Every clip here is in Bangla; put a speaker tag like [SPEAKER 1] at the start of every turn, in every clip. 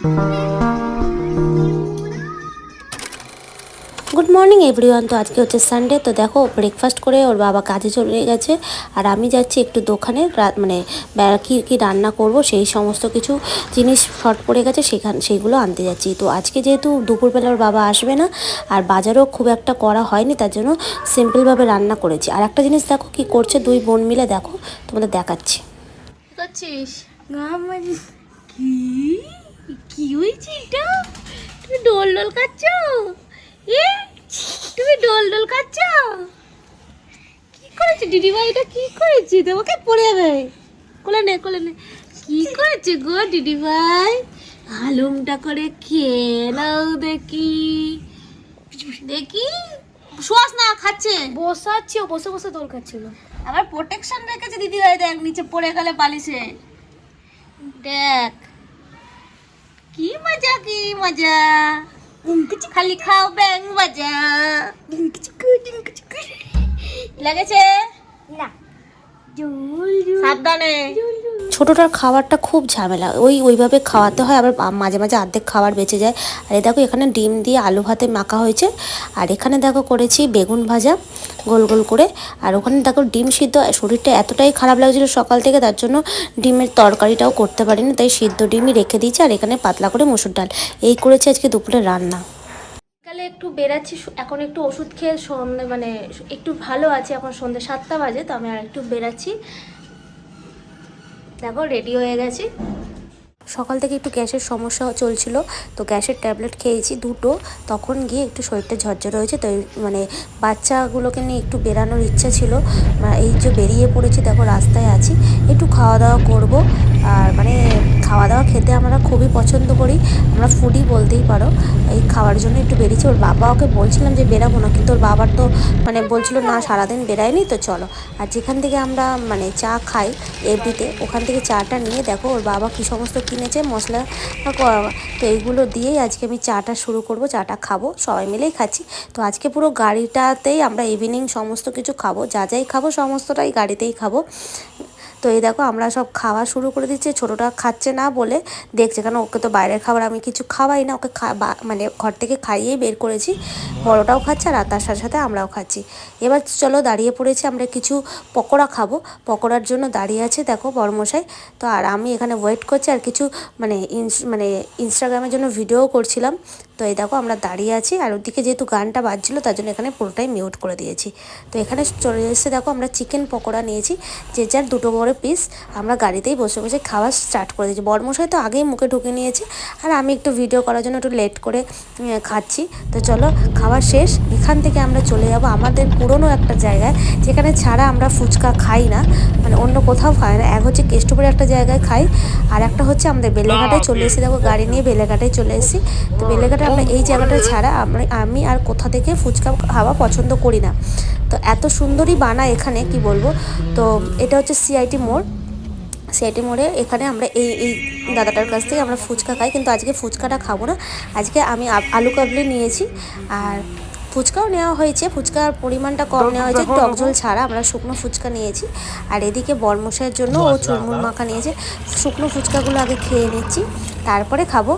[SPEAKER 1] Good morning everyone. তো আজকে হচ্ছে সানডে। তো দেখো ব্রেকফাস্ট করে ওর বাবা কাজে চলে গেছে, আর আমি যাচ্ছি একটু দোকানে মানে কী কী রান্না করব সেই সমস্ত কিছু জিনিস শর্ট পড়ে গেছে, সেইগুলো আনতে যাচ্ছি। তো আজকে যেহেতু দুপুরবেলা ওর বাবা আসবে না, আর বাজারও খুব একটা করা হয়নি, তার জন্য সিম্পলভাবে রান্না করেছি। আর একটা জিনিস দেখো কি করছে দুই বোন মিলে, দেখো তোমাদের দেখাচ্ছি।
[SPEAKER 2] করছিস কি কি হয়েছে এটা? তুমি ডোল ডোল খাচ্ছ? এ তুমি ডোল ডোল খাচ্ছ? কি করেছে দিদিভাই? এটা কি করেছে? তোমাকে পড়ে যাবে। কোলে নে কি করেছে গো দিদিভাই? হালুমটা করে খেয়ে নাও দেখি দেখি। শোয়াস না, খাচ্ছে। বসাচ্ছি, ও বসে বসে দোল খাচ্ছিল। আবার প্রোটেকশন রেখেছে দিদিভাই, দেখ নিচে পড়ে গেলে বালিশে। দেখ কি মজা, কি মজা। খালি খাও ব্যাং মজা। লেগেছে না? সাবধানে।
[SPEAKER 1] ছোটোটার খাবারটা খুব ঝামেলা, ওইভাবে খাওয়াতে হয়, আবার মাঝে মাঝে অর্ধেক খাবার বেঁচে যায়। আর এই দেখো এখানে ডিম দিয়ে আলু ভাতে মাখা হয়েছে, আর এখানে দেখো করেছি বেগুন ভাজা গোল গোল করে। আর ওখানে দেখো ডিম সিদ্ধ। শরীরটা এতটাই খারাপ লাগছিলো সকাল থেকে, তার জন্য ডিমের তরকারিটাও করতে পারিনি, তাই সিদ্ধ ডিমই রেখে দিয়েছি। আর এখানে পাতলা করে মসুর ডাল, এই করেছে আজকে দুপুরে রান্না।
[SPEAKER 2] সকালে একটু বেরাচ্ছি, এখন একটু ওষুধ খেয়ে সন্ধ্যে মানে একটু ভালো আছে। এখন সন্ধ্যে 7টা বাজে, তো আমি আর একটু বেরাচ্ছি। দেখো রেডি হয়ে গেছি।
[SPEAKER 1] সকাল থেকে একটু গ্যাসের সমস্যা চলছিল, তো গ্যাসের ট্যাবলেট খেয়েছি দুটো, তখন গিয়ে একটু শরীরটা ঝরঝরে হয়েছে। তো মানে বাচ্চাগুলোকে নিয়ে একটু বেরানোর ইচ্ছা ছিল, এই যে বেরিয়ে পড়েছি। দেখো রাস্তায় আছি, একটু খাওয়া দাওয়া করব। আর মানে খাওয়া দাওয়া খেতে আমরা খুবই পছন্দ করি, আমরা ফুডি বলতেই পারো। এই খাওয়ার জন্য একটু বেরিয়েছি। ওর বাবা ওকে বলছিলাম যে বেরাবো না, কিন্তু ওর বাবার তো মানে বলছিল না সারাদিন বেরায়নি, তো চলো। আর যেখান থেকে আমরা মানে চা খাই এফডিতে, ওখান থেকে চাটা নিয়ে দেখো ওর বাবা কী সমস্ত কিনেছে মশলা, তো এইগুলো দিয়েই আজকে আমি চাটা শুরু করব, চাটা খাবো, সবাই মিলেই খাচ্ছি। তো আজকে পুরো গাড়িটাতেই আমরা ইভিনিং সমস্ত কিছু খাবো, যা যাই খাবো সমস্তটাই গাড়িতেই খাবো। তো এই দেখো আমরা সব খাওয়া শুরু করে দিচ্ছি। ছোটোটা খাচ্ছে না বলে দেখছে, কেন ওকে তো বাইরের খাবার আমি কিছু খাওয়াই না, ওকে মানে ঘর থেকে খাইয়েই বের করেছি। বড়োটাও খাচ্ছে আর তার সাথে সাথে আমরাও খাচ্ছি। এবার চলো দাঁড়িয়ে পড়েছি, আমরা কিছু পকোড়া খাবো, পকোড়ার জন্য দাঁড়িয়ে আছে দেখো বড়মশাই। তো আর আমি এখানে ওয়েট করছি, আর কিছু মানে ইনস্টাগ্রামের জন্য ভিডিও করছিলাম। তো এই দেখো আমরা দাঁড়িয়ে আছি, আর ওদিকে যেহেতু গানটা বাজছিলো তার জন্য এখানে পুরোটাই মিউট করে দিয়েছি। তো এখানে চলে এসে দেখো আমরা চিকেন পকোড়া নিয়েছি, যে যার দুটো করে পিস। আমরা গাড়িতেই বসে বসে খাওয়া স্টার্ট করে দিয়েছি। বড়মশাই তো আগেই মুখে ঢুকে নিয়েছে, আর আমি একটু ভিডিও করার জন্য একটু লেট করে খাচ্ছি। তো চলো খাওয়া শেষ, এখান থেকে আমরা চলে যাব আমাদের পুরনো একটা জায়গায়, যেখানে ছাড়া আমরা ফুচকা খাই না, মানে অন্য কোথাও খাই না। এক হচ্ছে কেষ্টপুরে একটা জায়গায় খাই, আর একটা হচ্ছে আমাদের বেলেঘাটায় চলে এসেছি। দেখো গাড়ি নিয়ে বেলেঘাটায় চলে এসেছি। তো বেলেঘাটে আমরা এই জায়গাটা ছাড়া আমি আর কোথা থেকে ফুচকা খাওয়া পছন্দ করি না। তো এত সুন্দরই বানায় এখানে, কি বলবো। তো এটা হচ্ছে সিআইটি মোড়। সিআইটি মোড়ে এখানে আমরা এই দাদাটার কাছ থেকে আমরা ফুচকা খাই, কিন্তু আজকে ফুচকাটা খাবো না। আজকে আমি আলু কাবলি নিয়েছি, আর ফুচকাও নেওয়া হয়েছে। ফুচকার পরিমাণটা কম নেওয়া হয়েছে, টক ঝোল ছাড়া। আমরা শুকনো ফুচকা নিয়েছি। আর এদিকে বরমশাইয়ের জন্য ও চুরমুর মাখা নিয়েছে। শুকনো ফুচকাগুলো আগে খেয়ে নিচ্ছি, তারপরে খাবো।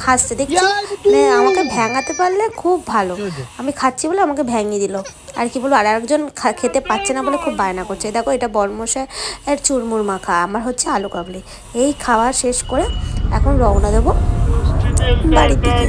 [SPEAKER 1] হাসতে দেখছি, মানে আমাকে ভ্যাঙাতে পারলে খুব ভালো। আমি খাচ্ছি বলে আমাকে ভ্যাঙিয়ে দিল, আর কি বলবো। আর একজন খেতে পাচ্ছে না বলে খুব বায়না করছে। দেখো এটা বরমশাইয়ের চুরমুর মাখা, আমার হচ্ছে আলু কাবলি। এই খাওয়া শেষ করে এখন রওনা দেবো বাড়ির দিকে।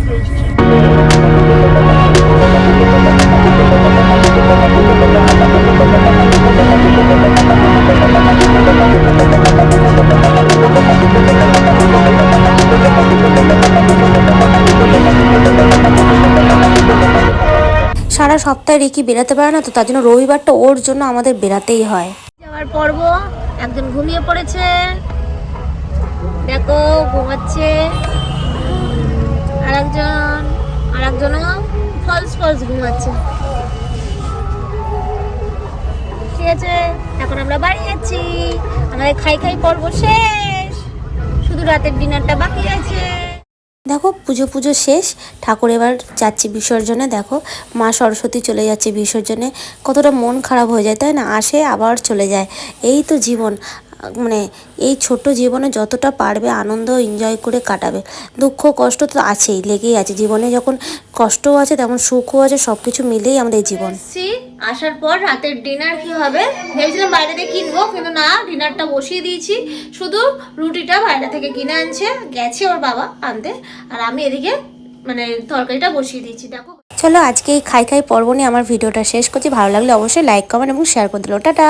[SPEAKER 1] সারা সপ্তাহে রিকি বেরাতে পারে না, তো তার জন্য রবিবারটা ওর জন্য আমাদের বেরাতেই হয়।
[SPEAKER 2] যাওয়ার পর্ব। একজন ঘুমিয়ে পড়েছে, দেখো ঘুমাচ্ছে। আরেকজনও ফলস ঘুমাচ্ছে। ঠিক আছে, এখন আমরা বাড়ি যাচ্ছি। আমাদের খাই পর্ব শেষ, শুধু রাতের ডিনারটা বাকি আছে।
[SPEAKER 1] দেখো পুজো শেষ, ঠাকুর এবার যাচ্ছি বিসর্জনে। দেখো মা সরস্বতী চলে যাচ্ছে বিসর্জনে, কতটা মন খারাপ হয়ে যায় তাই না? আসে আবার চলে যায়, এই তো জীবন। মানে এই ছোট্ট জীবনে যতটা পারবে আনন্দ এনজয় করে কাটাবে। দুঃখ কষ্ট তো আছেই, লেগেই আছে জীবনে, যখন কষ্টও আছে তেমন সুখও আছে, সব কিছু মিলেই আমাদের জীবন।
[SPEAKER 2] আসার পর রাতের ডিনার কি হবে ভেবেছিলাম বাইরে থেকে কিনবো, কিন্তু না, ডিনারটা বসিয়ে দিয়েছি। শুধু রুটিটা বাইরে থেকে কিনে আনছে, গেছে ওর বাবা আনতে, আর আমি এদিকে মানে তরকারিটা বসিয়ে দিয়েছি। দেখো,
[SPEAKER 1] চলো আজকে এই খাই খাই পর্ব নিয়ে আমার ভিডিওটা শেষ করছি। ভালো লাগলে অবশ্যই লাইক কমেন্ট এবং শেয়ার করে দিলো। টাটা।